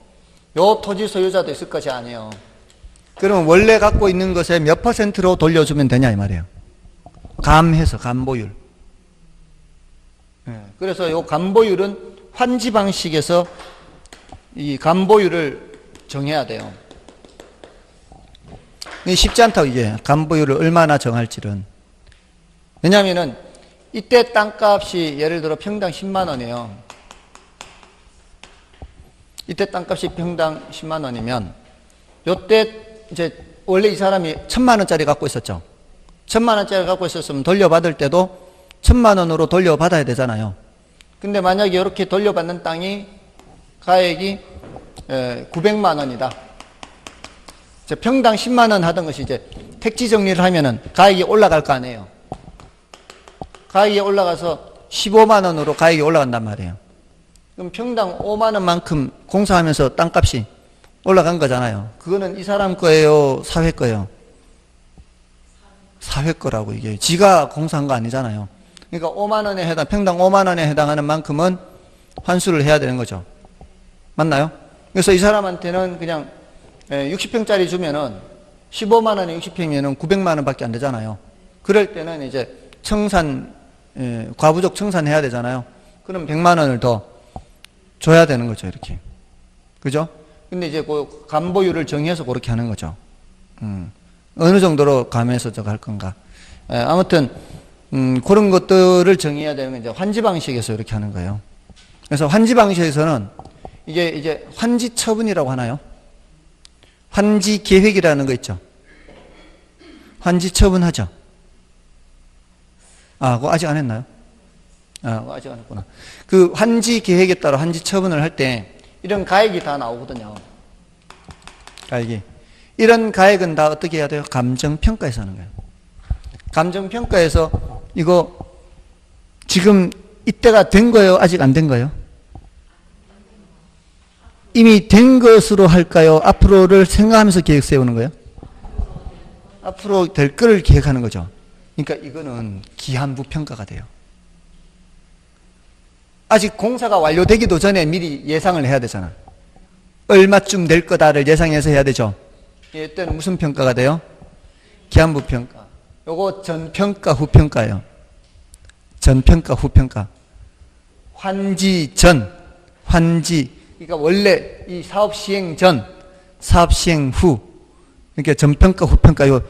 [SPEAKER 1] 요 토지 소유자도 있을 것이 아니에요. 그러면 원래 갖고 있는 것에 몇 %로 돌려주면 되냐 이 말이에요. 감해서 감보율. 그래서 요 감보율은 환지 방식에서 이 감보율을 정해야 돼요. 쉽지 않다고 이게 감보율을 얼마나 정할지는. 왜냐하면은 이때 땅값이 예를 들어 평당 10만 원이에요. 이때 땅값이 평당 10만 원이면 요때 이제 원래 이 사람이 1000만 원짜리 갖고 있었죠. 1000만 원짜리 갖고 있었으면 돌려받을 때도 1000만 원으로 돌려받아야 되잖아요. 근데 만약에 이렇게 돌려받는 땅이 가액이 900만 원이다. 평당 10만 원 하던 것이 이제 택지 정리를 하면은 가액이 올라갈 거 아니에요. 가액이 올라가서 15만 원으로 가액이 올라간단 말이에요. 그럼 평당 5만 원만큼 공사하면서 땅값이 올라간 거잖아요. 그거는 이 사람 거예요? 사회 거예요? 사회 거라고 이게. 지가 공사한 거 아니잖아요. 그러니까 5만 원에 평당 5만 원에 해당하는 만큼은 환수를 해야 되는 거죠. 맞나요? 그래서 이 사람한테는 그냥 60평짜리 주면은 15만 원에 60평이면은 900만 원밖에 안 되잖아요. 그럴 때는 이제 과부족 청산해야 되잖아요. 그럼 100만 원을 더 줘야 되는 거죠, 이렇게. 그죠? 근데 이제 그 감보율을 정해서 그렇게 하는 거죠. 어느 정도로 감해서 저거 할 건가. 아무튼, 그런 것들을 정해야 되는 게 이제 환지 방식에서 이렇게 하는 거예요. 그래서 환지 방식에서는 이게 이제 환지 처분이라고 하나요? 환지 계획이라는 거 있죠. 환지 처분하죠. 그거 아직 안 했나요? 그거 아직 안 했구나. 그 환지 계획에 따라 환지 처분을 할 때 이런 가액이 다 나오거든요. 가액이. 이런 가액은 다 어떻게 해야 돼요? 감정평가에서 하는 거예요. 감정평가에서 이거 지금 이때가 된 거예요? 아직 안 된 거예요? 이미 된 것으로 할까요? 앞으로를 생각하면서 계획 세우는 거예요? 앞으로 될 거를 계획하는 거죠. 그러니까 이거는 기한부 평가가 돼요. 아직 공사가 완료되기도 전에 미리 예상을 해야 되잖아. 얼마쯤 될 거다를 예상해서 해야 되죠. 이때는 무슨 평가가 돼요? 기한부 평가. 요거 전평가 후평가예요. 전평가 후평가. 환지 전, 환지. 그러니까 원래 이 사업 시행 전, 사업 시행 후. 그러니까 전평가 후평가 요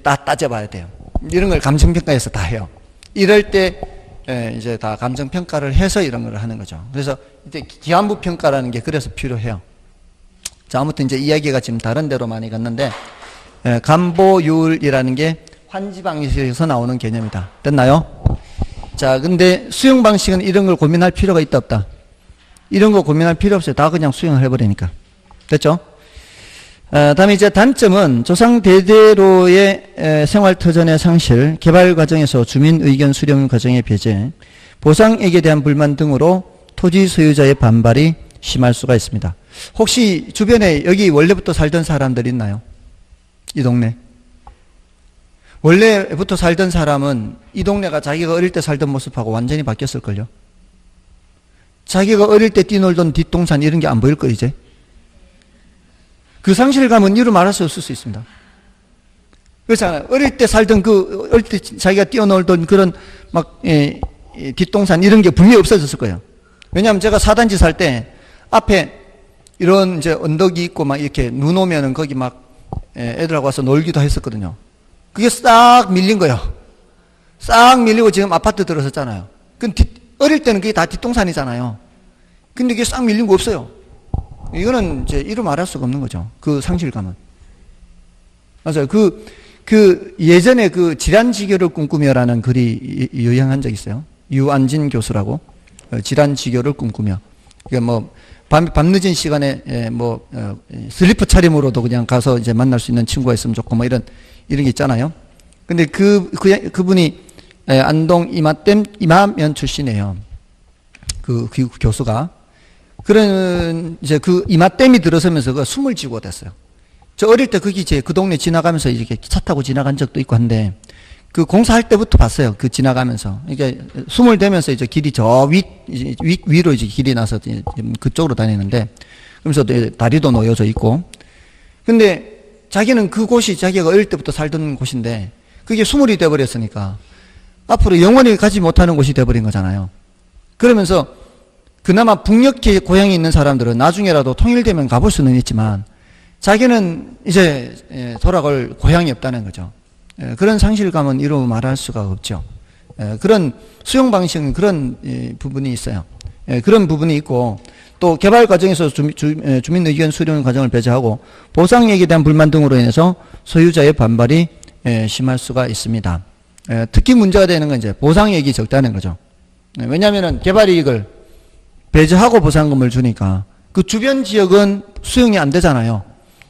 [SPEAKER 1] 다 따져봐야 돼요. 이런 걸 감정평가에서 다 해요. 이럴 때 이제 다 감정평가를 해서 이런 걸 하는 거죠. 그래서 이제 기한부 평가라는 게 그래서 필요해요. 자, 아무튼 이제 이야기가 지금 다른 데로 많이 갔는데 감보율이라는 게 환지 방식에서 나오는 개념이다. 됐나요? 자, 근데 수용 방식은 이런 걸 고민할 필요가 있다 없다? 이런 거 고민할 필요 없어요. 다 그냥 수용을 해버리니까. 됐죠? 다음에 이제 단점은 조상 대대로의 생활터전의 상실, 개발 과정에서 주민 의견 수렴 과정의 배제, 보상액에 대한 불만 등으로 토지 소유자의 반발이 심할 수가 있습니다. 혹시 주변에 여기 원래부터 살던 사람들 있나요? 이 동네? 원래부터 살던 사람은 이 동네가 자기가 어릴 때 살던 모습하고 완전히 바뀌었을걸요? 자기가 어릴 때 뛰놀던 뒷동산 이런 게 안 보일 거 이제? 그 상실감은 이루 말할 수 없을 수 있습니다. 그렇잖아요. 어릴 때 살던 어릴 때 자기가 뛰어놀던 그런 뒷동산 이런 게 분명히 없어졌을 거예요. 왜냐하면 제가 4단지 살 때 앞에 이런 이제 언덕이 있고 막 이렇게 눈 오면은 거기 애들하고 와서 놀기도 했었거든요. 그게 싹 밀린 거예요. 싹 밀리고 지금 아파트 들어섰잖아요. 어릴 때는 그게 다 뒷동산이잖아요. 근데 그게 싹 밀린 거 없어요. 이거는 이제 이루 말할 수가 없는 거죠. 그 상실감은. 맞아요. 예전에 질환지교를 꿈꾸며라는 글이 유행한 적 있어요. 유안진 교수라고. 질환지교를 꿈꾸며. 그러니까 밤늦은 시간에 슬리퍼 차림으로도 그냥 가서 이제 만날 수 있는 친구가 있으면 좋고 이런 게 있잖아요. 근데 그분이 안동 이마면 출신이에요. 그 교수가. 그런 이제 이마댐이 들어서면서 숨을 쥐고 됐어요. 저 어릴 때 거기 그 동네 지나가면서 이렇게 차 타고 지나간 적도 있고 한데 그 공사할 때부터 봤어요. 지나가면서 이게 숨을 대면서 이제 길이 저 위로 이제 길이 나서 그쪽으로 다니는데 그러면서 다리도 놓여져 있고 근데 자기는 그곳이 자기가 어릴 때부터 살던 곳인데 그게 수물이 돼버렸으니까 앞으로 영원히 가지 못하는 곳이 돼버린 거잖아요. 그러면서 그나마 북녘에 고향이 있는 사람들은 나중에라도 통일되면 가볼 수는 있지만 자기는 이제 돌아갈 고향이 없다는 거죠. 그런 상실감은 이루 말할 수가 없죠. 그런 수용 방식은 그런 부분이 있어요. 그런 부분이 있고 또 개발 과정에서 주민 의견 수렴 과정을 배제하고 보상액에 대한 불만 등으로 인해서 소유자의 반발이 심할 수가 있습니다. 특히 문제가 되는 건 이제 보상액이 적다는 거죠. 왜냐하면 개발 이익을 배제하고 보상금을 주니까 그 주변 지역은 수용이 안 되잖아요.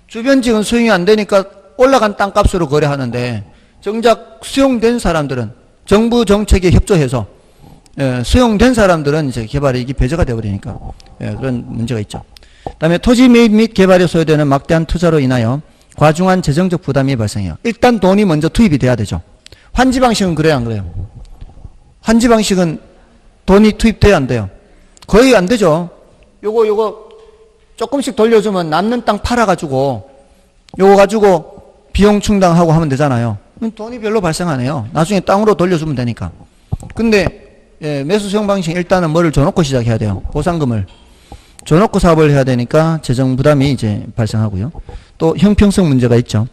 [SPEAKER 1] 주변 지역은 수용이 안 되니까 올라간 땅값으로 거래하는데 정작 수용된 사람들은 정부 정책에 협조해서 수용된 사람들은 이제 개발이익이 배제가 되어버리니까 그런 문제가 있죠. 그다음에 토지 매입 및 개발에 소요되는 막대한 투자로 인하여 과중한 재정적 부담이 발생해요. 일단 돈이 먼저 투입이 돼야 되죠. 환지 방식은 그래요, 안 그래요? 환지 방식은 돈이 투입돼야 안 돼요? 거의 안 되죠. 요거 조금씩 돌려주면 남는 땅 팔아가지고 요거 가지고 비용 충당하고 하면 되잖아요. 돈이 별로 발생 안 해요. 나중에 땅으로 돌려주면 되니까. 근데 매수 수용 방식 일단은 뭐를 줘놓고 시작해야 돼요. 보상금을 줘놓고 사업을 해야 되니까 재정 부담이 이제 발생하고요. 또 형평성 문제가 있죠.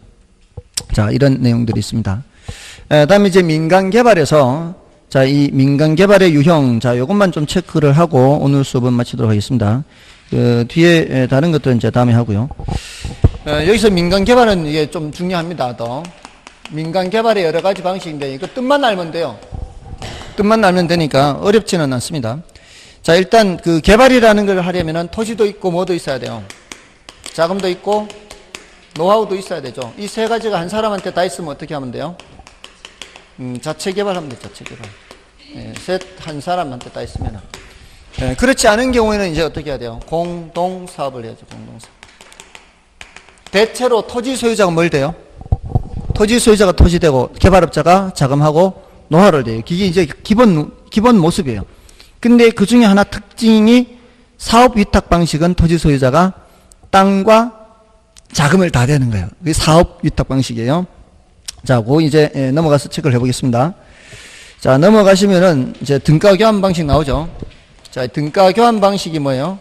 [SPEAKER 1] 자, 이런 내용들이 있습니다. 다음에 이제 민간 개발에서 자, 이 민간 개발의 유형, 자, 요것만 좀 체크를 하고 오늘 수업은 마치도록 하겠습니다. 뒤에 다른 것들은 이제 다음에 하고요. 여기서 민간 개발은 이게 좀 중요합니다. 또 민간 개발의 여러 가지 방식인데 이거 뜻만 알면 돼요. 뜻만 알면 되니까 어렵지는 않습니다. 자, 일단 그 개발이라는 걸 하려면은 토지도 있고 뭐도 있어야 돼요. 자금도 있고 노하우도 있어야 되죠. 이 세 가지가 한 사람한테 다 있으면 어떻게 하면 돼요? 자체 개발하면 돼요. 자체 개발. 셋 한 사람한테 다 있으면. 그렇지 않은 경우에는 이제 어떻게 해야 돼요? 공동 사업을 해야죠. 공동 사업. 대체로 토지 소유자가 뭘 돼요? 토지 소유자가 토지되고 개발업자가 자금하고 노하우를 돼요. 이게 이제 기본 모습이에요. 근데 그 중에 하나 특징이 사업 위탁 방식은 토지 소유자가 땅과 자금을 다 대는 거예요. 그게 사업 위탁 방식이에요. 자, 그거 이제 넘어가서 체크를 해보겠습니다. 자, 넘어가시면은 이제 등가 교환 방식 나오죠. 자, 등가 교환 방식이 뭐예요?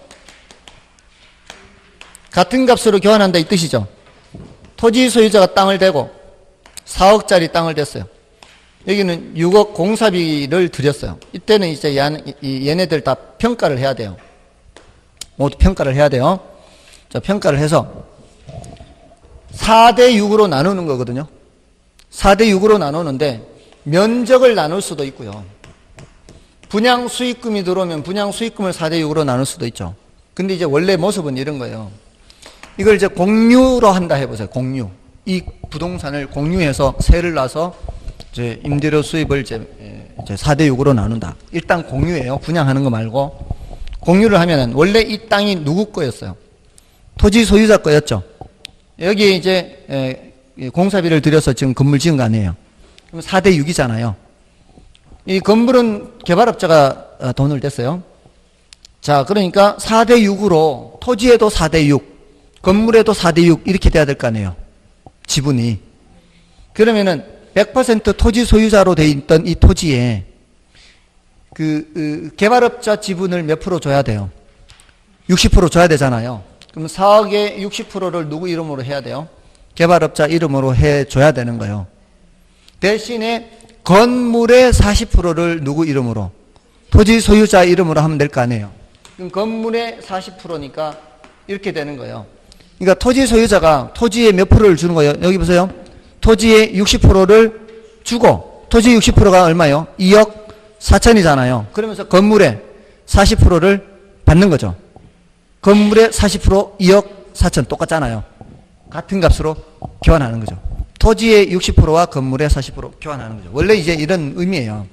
[SPEAKER 1] 같은 값으로 교환한다 이 뜻이죠. 토지 소유자가 땅을 대고 4억짜리 땅을 댔어요. 여기는 6억 공사비를 들였어요. 이때는 이제 얘네들 다 평가를 해야 돼요. 모두 평가를 해야 돼요. 자, 평가를 해서 4대 6으로 나누는 거거든요. 4대 6으로 나누는데 면적을 나눌 수도 있고요. 분양 수익금이 들어오면 분양 수익금을 4대 6으로 나눌 수도 있죠. 근데 이제 원래 모습은 이런 거예요. 이걸 이제 공유로 한다 해보세요. 공유. 이 부동산을 공유해서 세를 놔서 이제 임대료 수입을 이제 4대 6으로 나눈다. 일단 공유예요. 분양하는 거 말고. 공유를 하면은 원래 이 땅이 누구 거였어요? 토지 소유자 거였죠. 여기에 이제 공사비를 들여서 지금 건물 지은 거 아니에요. 그럼 4대 6이잖아요. 이 건물은 개발업자가 돈을 댔어요. 자, 그러니까 4대 6으로 토지에도 4대 6, 건물에도 4대 6 이렇게 돼야 될 거 아니에요. 지분이. 그러면은 100% 토지 소유자로 돼 있던 이 토지에 개발업자 지분을 몇 프로 줘야 돼요? 60% 줘야 되잖아요. 그럼 4억의 60%를 누구 이름으로 해야 돼요? 개발업자 이름으로 해줘야 되는 거예요. 대신에 건물의 40%를 누구 이름으로? 토지 소유자 이름으로 하면 될 거 아니에요. 그럼 건물의 40%니까 이렇게 되는 거예요. 그러니까 토지 소유자가 토지의 몇 프로를 주는 거예요? 여기 보세요. 토지의 60%를 주고 토지 60%가 얼마예요? 2억 4천이잖아요. 그러면서 건물의 40%를 받는 거죠. 건물의 40% 2억 4천 똑같잖아요. 같은 값으로 교환하는 거죠. 토지의 60%와 건물의 40% 교환하는 거죠. 원래 이제 이런 의미예요.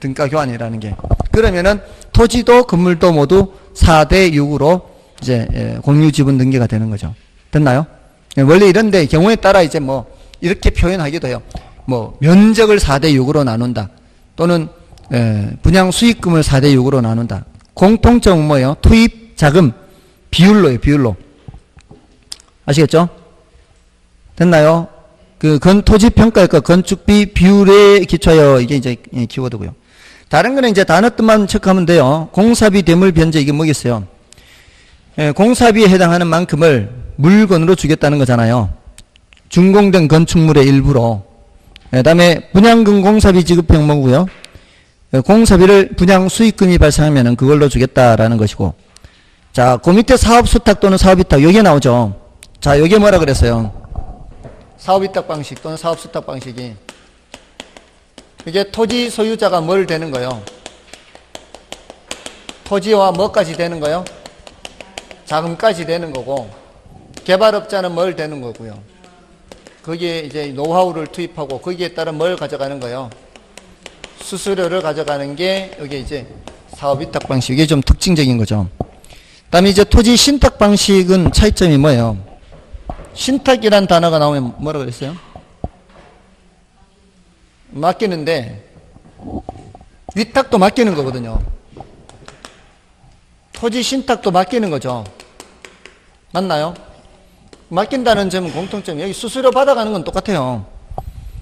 [SPEAKER 1] 등가 교환이라는 게. 그러면은 토지도 건물도 모두 4대 6으로 이제 공유 지분 등기가 되는 거죠. 됐나요? 원래 이런데 경우에 따라 이제 뭐 이렇게 표현하기도 해요. 뭐 면적을 4대 6으로 나눈다. 또는 분양 수익금을 4대 6으로 나눈다. 공통점은 뭐예요? 투입 자금 비율로예요. 비율로. 아시겠죠? 됐나요? 그 토지 평가액과 건축비 비율에 기초하여 이게 이제 키워드고요. 다른 거는 이제 단어 뜻만 체크하면 돼요. 공사비 대물 변제 이게 뭐겠어요? 공사비에 해당하는 만큼을 물건으로 주겠다는 거잖아요. 준공된 건축물의 일부로. 그다음에 분양금 공사비 지급형 뭐고요? 공사비를 분양 수익금이 발생하면 그걸로 주겠다라는 것이고. 자, 그 밑에 사업수탁 또는 사업위탁 여기에 나오죠. 자, 여기에 뭐라 그랬어요? 사업위탁 방식 또는 사업수탁 방식이 이게 토지 소유자가 뭘 되는 거예요? 토지와 뭐까지 되는 거예요? 자금까지 되는 거고 개발업자는 뭘 되는 거고요. 거기에 이제 노하우를 투입하고 거기에 따라 뭘 가져가는 거예요? 수수료를 가져가는 게 여기 이제 사업위탁 방식. 이게 좀 특징적인 거죠. 그다음에 이제 토지 신탁 방식은 차이점이 뭐예요? 신탁이란 단어가 나오면 뭐라고 그랬어요? 맡기는데 위탁도 맡기는 거거든요. 토지 신탁도 맡기는 거죠. 맞나요? 맡긴다는 점은 공통점이 여기 수수료 받아가는 건 똑같아요.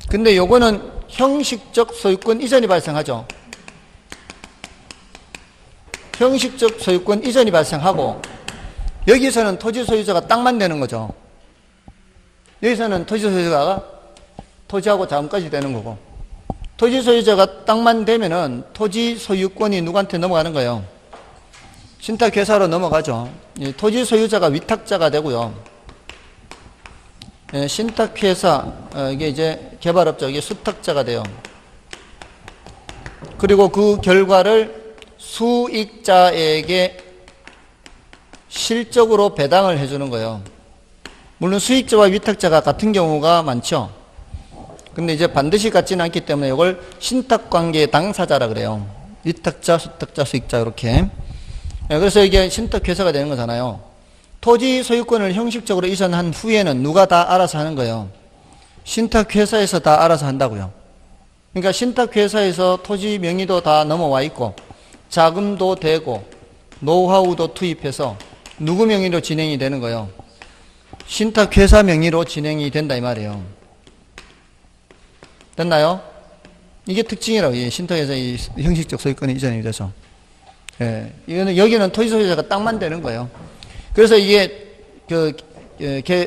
[SPEAKER 1] 근데 요거는 형식적 소유권 이전이 발생하죠. 형식적 소유권 이전이 발생하고 여기서는 토지 소유자가 땅만 되는 거죠. 여기서는 토지 소유자가 토지하고 자금까지 되는 거고 토지 소유자가 땅만 되면은 토지 소유권이 누구한테 넘어가는 거예요? 신탁회사로 넘어가죠. 토지 소유자가 위탁자가 되고요. 신탁회사, 이게 이제 개발업자, 이게 수탁자가 돼요. 그리고 그 결과를 수익자에게 실적으로 배당을 해주는 거예요. 물론 수익자와 위탁자가 같은 경우가 많죠. 근데 이제 반드시 같지는 않기 때문에 이걸 신탁관계의 당사자라 그래요. 위탁자, 수탁자, 수익자 이렇게. 그래서 이게 신탁회사가 되는 거잖아요. 토지 소유권을 형식적으로 이전한 후에는 누가 다 알아서 하는 거예요? 신탁회사에서 다 알아서 한다고요. 그러니까 신탁회사에서 토지 명의도 다 넘어와 있고 자금도 되고 노하우도 투입해서 누구 명의로 진행이 되는 거예요? 신탁회사 명의로 진행이 된다 이 말이에요. 됐나요? 이게 특징이라고. 신탁회사의 형식적 소유권이 이전이 돼서. 예, 이거는 여기는 토지 소유자가 땅만 되는 거예요. 그래서 이게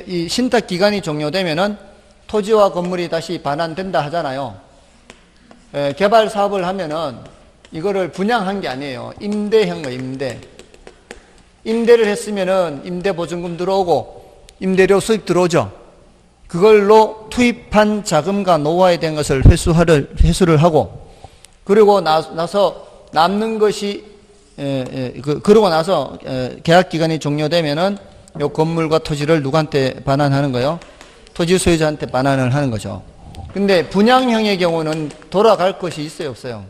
[SPEAKER 1] 이 신탁 기간이 종료되면은 토지와 건물이 다시 반환된다 하잖아요. 예, 개발 사업을 하면은 이거를 분양한 게 아니에요. 임대한 거, 임대. 임대를 했으면은 임대 보증금 들어오고 임대료 수입 들어오죠. 그걸로 투입한 자금과 노후화에 대한 것을 회수를 하고 그리고 나서 남는 것이 그러고 나서 계약 기간이 종료되면은 요 건물과 토지를 누구한테 반환하는 거예요? 토지 소유자한테 반환을 하는 거죠. 근데 분양형의 경우는 돌아갈 것이 있어요, 없어요?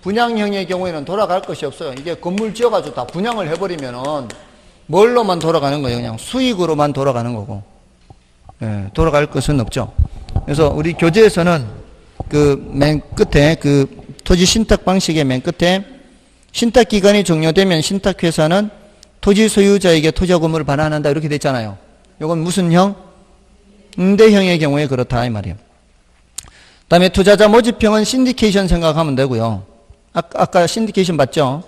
[SPEAKER 1] 분양형의 경우에는 돌아갈 것이 없어요. 이게 건물 지어가지고 다 분양을 해버리면은 뭘로만 돌아가는 거예요? 그냥 수익으로만 돌아가는 거고. 예, 돌아갈 것은 없죠. 그래서 우리 교재에서는 그 맨 끝에 그 토지 신탁 방식의 맨 끝에 신탁 기간이 종료되면 신탁회사는 토지 소유자에게 토지와 건물을 반환한다 이렇게 돼 있잖아요. 이건 무슨 형? 임대형의 경우에 그렇다 이 말이에요. 그다음에 투자자 모집형은 신디케이션 생각하면 되고요. 아까 신디케이션 봤죠?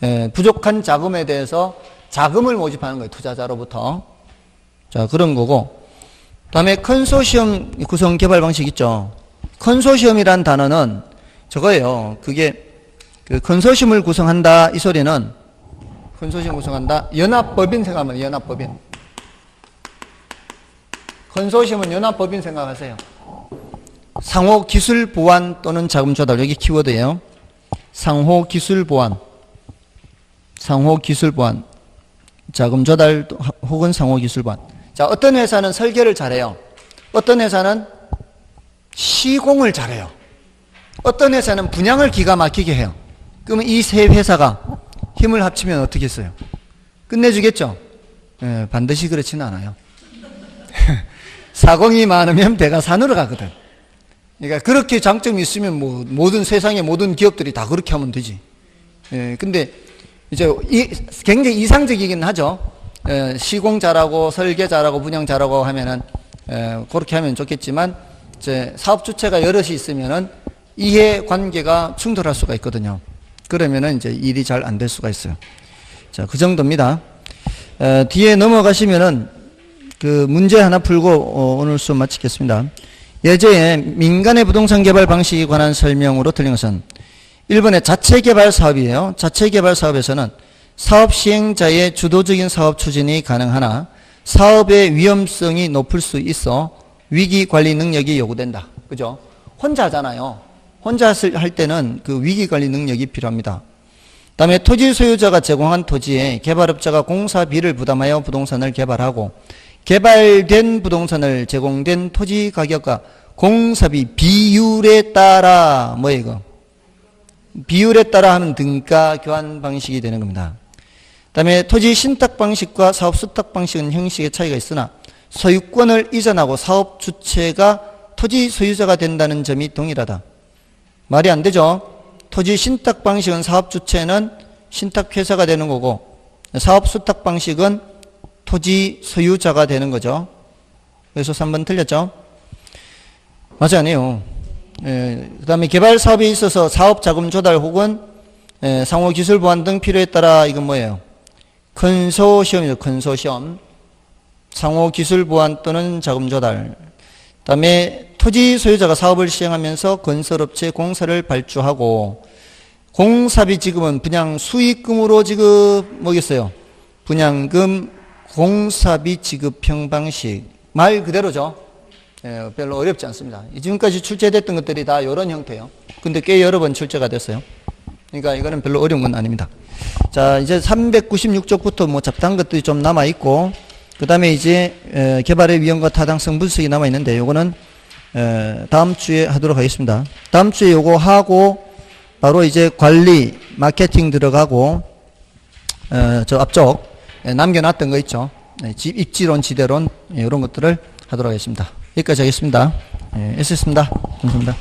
[SPEAKER 1] 예, 부족한 자금에 대해서 자금을 모집하는 거예요. 투자자로부터. 자, 그런 거고. 그다음에 컨소시엄 구성 개발 방식 있죠. 컨소시엄이란 단어는 저거예요. 그게 그 컨소시엄을 구성한다 이 소리는 컨소시엄 구성한다 연합법인 생각하면 연합법인. 컨소시엄은 연합법인 생각하세요. 상호 기술 보완 또는 자금 조달 여기 키워드예요. 상호 기술 보완, 상호 기술 보완, 자금 조달 혹은 상호 기술 보완. 자, 어떤 회사는 설계를 잘해요. 어떤 회사는 시공을 잘해요. 어떤 회사는 분양을 기가 막히게 해요. 그러면 이 세 회사가 힘을 합치면 어떻게 했어요? 끝내주겠죠? 예, 반드시 그렇지는 않아요. 사공이 많으면 배가 산으로 가거든. 그러니까 그렇게 장점이 있으면 뭐 모든 세상의 모든 기업들이 다 그렇게 하면 되지. 예, 근데 이제 굉장히 이상적이긴 하죠. 시공 잘하고 설계 잘하고 분양 잘하고 하면은 그렇게 하면 좋겠지만 이제 사업 주체가 여럿이 있으면은 이해 관계가 충돌할 수가 있거든요. 그러면은 이제 일이 잘 안 될 수가 있어요. 자, 그 정도입니다. 뒤에 넘어가시면은 그 문제 하나 풀고 오늘 수업 마치겠습니다. 예제에 민간의 부동산 개발 방식에 관한 설명으로 틀린 것은 1번의 자체개발 사업이에요. 자체개발 사업에서는 사업 시행자의 주도적인 사업 추진이 가능하나 사업의 위험성이 높을 수 있어 위기관리 능력이 요구된다. 그죠? 혼자 하잖아요. 혼자 할 때는 그 위기관리 능력이 필요합니다. 그 다음에 토지 소유자가 제공한 토지에 개발업자가 공사비를 부담하여 부동산을 개발하고 개발된 부동산을 제공된 토지 가격과 공사비 비율에 따라 뭐예요 이거? 비율에 따라 하면 등가 교환 방식이 되는 겁니다. 그 다음에 토지 신탁 방식과 사업 수탁 방식은 형식의 차이가 있으나 소유권을 이전하고 사업 주체가 토지 소유자가 된다는 점이 동일하다. 말이 안 되죠? 토지 신탁 방식은 사업 주체는 신탁회사가 되는 거고, 사업 수탁 방식은 토지 소유자가 되는 거죠. 그래서 3번 틀렸죠? 맞지 않아요. 그 다음에 개발 사업에 있어서 사업 자금 조달 혹은 상호 기술 보완 등 필요에 따라 이건 뭐예요? 컨소시엄이죠. 컨소시엄. 상호 기술 보완 또는 자금 조달. 그 다음에 토지 소유자가 사업을 시행하면서 건설업체 공사를 발주하고, 공사비 지급은 분양 수익금으로 지급 뭐겠어요? 분양금 공사비 지급형 방식. 말 그대로죠. 별로 어렵지 않습니다. 지금까지 출제됐던 것들이 다 이런 형태예요. 근데 꽤 여러 번 출제가 됐어요. 그러니까 이거는 별로 어려운 건 아닙니다. 자, 이제 396쪽부터 뭐 잡다한 것들이 좀 남아있고, 그 다음에 이제 개발의 위험과 타당성 분석이 남아있는데, 요거는 다음 주에 하도록 하겠습니다. 다음 주에 요거 하고 바로 이제 관리, 마케팅 들어가고, 저 앞쪽 남겨놨던 거 있죠. 집 입지론, 지대론 이런 것들을 하도록 하겠습니다. 여기까지 하겠습니다. 애쓰셨습니다. 감사합니다.